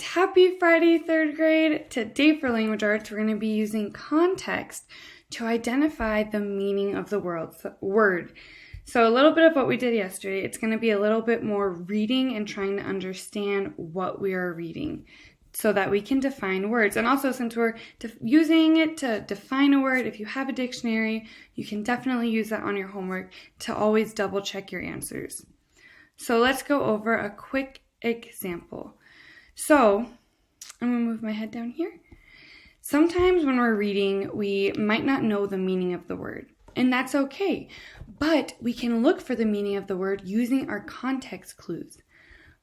Happy Friday, third grade. Today for language arts, we're going to be using context to identify the meaning of the word. So a little bit of what we did yesterday, it's going to be a little bit more reading and trying to understand what we are reading so that we can define words. And also, since we're using it to define a word, if you have a dictionary, you can definitely use that on your homework to always double check your answers. So let's go over a quick example. So I'm going to move my head down here. Sometimes when we're reading, we might not know the meaning of the word, and that's okay. But we can look for the meaning of the word using our context clues.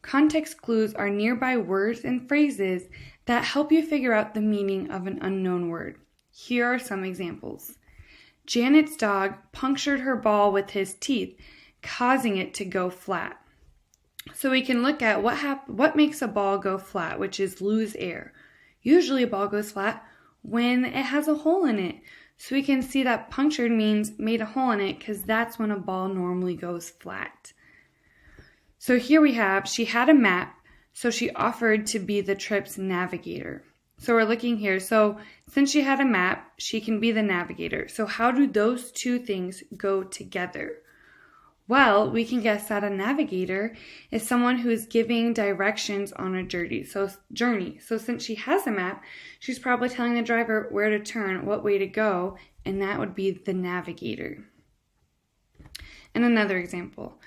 Context clues are nearby words and phrases that help you figure out the meaning of an unknown word. Here are some examples. Janet's dog punctured her ball with his teeth, causing it to go flat. So we can look at what makes a ball go flat, which is lose air. Usually a ball goes flat when it has a hole in it. So we can see that punctured means made a hole in it because that's when a ball normally goes flat. So here we have, she had a map, so she offered to be the trip's navigator. So we're looking here. So since she had a map, she can be the navigator. So how do those two things go together? Well, we can guess that a navigator is someone who is giving directions on a journey. So since she has a map, she's probably telling the driver where to turn, what way to go, and that would be the navigator. And another example.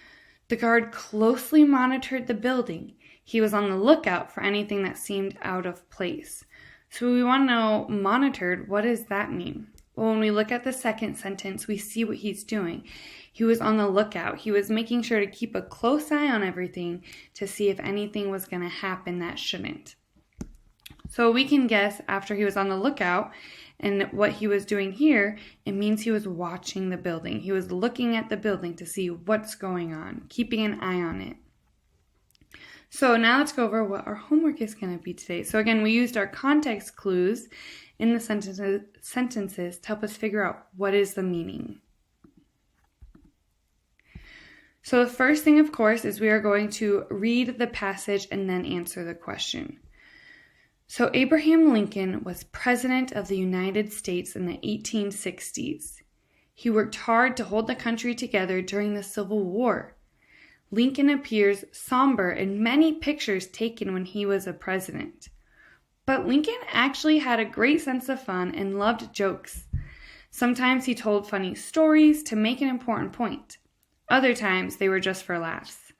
The guard closely monitored the building. He was on the lookout for anything that seemed out of place. So we want to know monitored, what does that mean? Well, when we look at the second sentence, we see what he's doing. He was on the lookout. He was making sure to keep a close eye on everything to see if anything was going to happen that shouldn't. So we can guess after he was on the lookout and what he was doing here, it means he was watching the building. He was looking at the building to see what's going on, keeping an eye on it. So now let's go over what our homework is going to be today. So again, we used our context clues in the sentences to help us figure out what is the meaning. So the first thing, of course, is we are going to read the passage and then answer the question. So Abraham Lincoln was President of the United States in the 1860s. He worked hard to hold the country together during the Civil War. Lincoln appears somber in many pictures taken when he was a president. But Lincoln actually had a great sense of fun and loved jokes. Sometimes he told funny stories to make an important point. Other times they were just for laughs.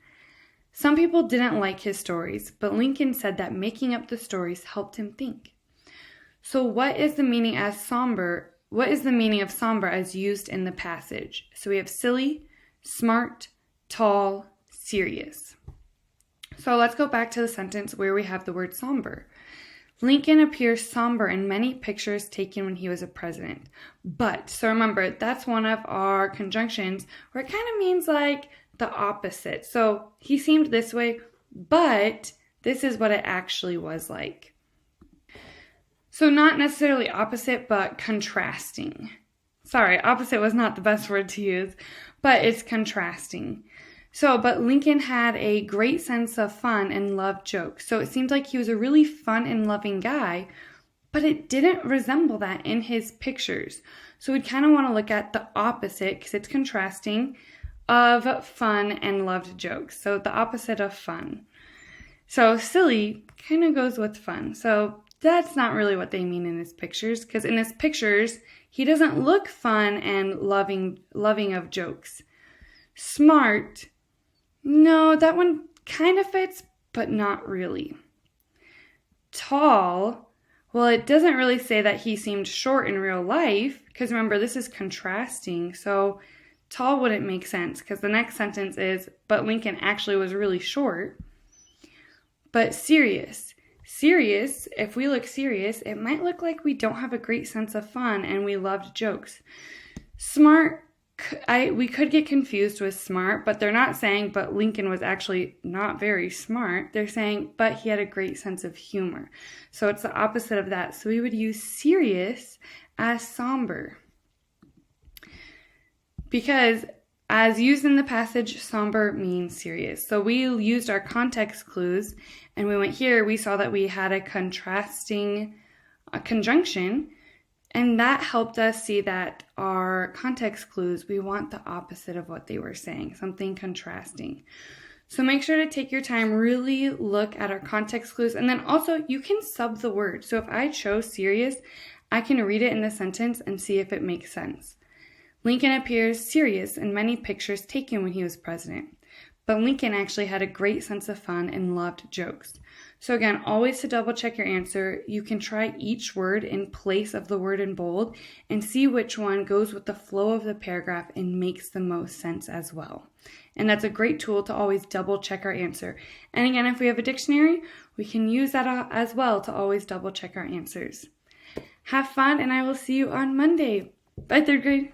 Some people didn't like his stories, but Lincoln said that making up the stories helped him think. So what is the meaning of somber as used in the passage? So we have silly, smart, tall, serious. So let's go back to the sentence where we have the word somber. Lincoln appears somber in many pictures taken when he was a president. But, so remember, that's one of our conjunctions where it kind of means like the opposite. So he seemed this way, but this is what it actually was like. So not necessarily opposite, but contrasting. Sorry, opposite was not the best word to use, but it's contrasting. But Lincoln had a great sense of fun and loved jokes. So it seemed like he was a really fun and loving guy, but it didn't resemble that in his pictures. So we'd kind of want to look at the opposite, because it's contrasting, of fun and loved jokes. So the opposite of fun. So silly kind of goes with fun. So that's not really what they mean in his pictures, because in his pictures, he doesn't look fun and loving of jokes. Smart, no, that one kind of fits, but not really. Tall, well, it doesn't really say that he seemed short in real life, because remember, this is contrasting, so tall wouldn't make sense, because the next sentence is, but Lincoln actually was really short. But serious, if we look serious, it might look like we don't have a great sense of fun and we loved jokes. Smart, we could get confused with smart, but they're not saying, but Lincoln was actually not very smart. They're saying, but he had a great sense of humor. So it's the opposite of that. So we would use serious as somber. Because As used in the passage, somber means serious. So we used our context clues, and we went here, we saw that we had a contrasting conjunction, and that helped us see that our context clues, we want the opposite of what they were saying, something contrasting. So make sure to take your time, really look at our context clues, and then also you can sub the word. So if I chose serious, I can read it in the sentence and see if it makes sense. Lincoln appears serious in many pictures taken when he was president, but Lincoln actually had a great sense of fun and loved jokes. So again, always to double check your answer, you can try each word in place of the word in bold and see which one goes with the flow of the paragraph and makes the most sense as well. And that's a great tool to always double check our answer. And again, if we have a dictionary, we can use that as well to always double check our answers. Have fun, and I will see you on Monday. Bye, third grade.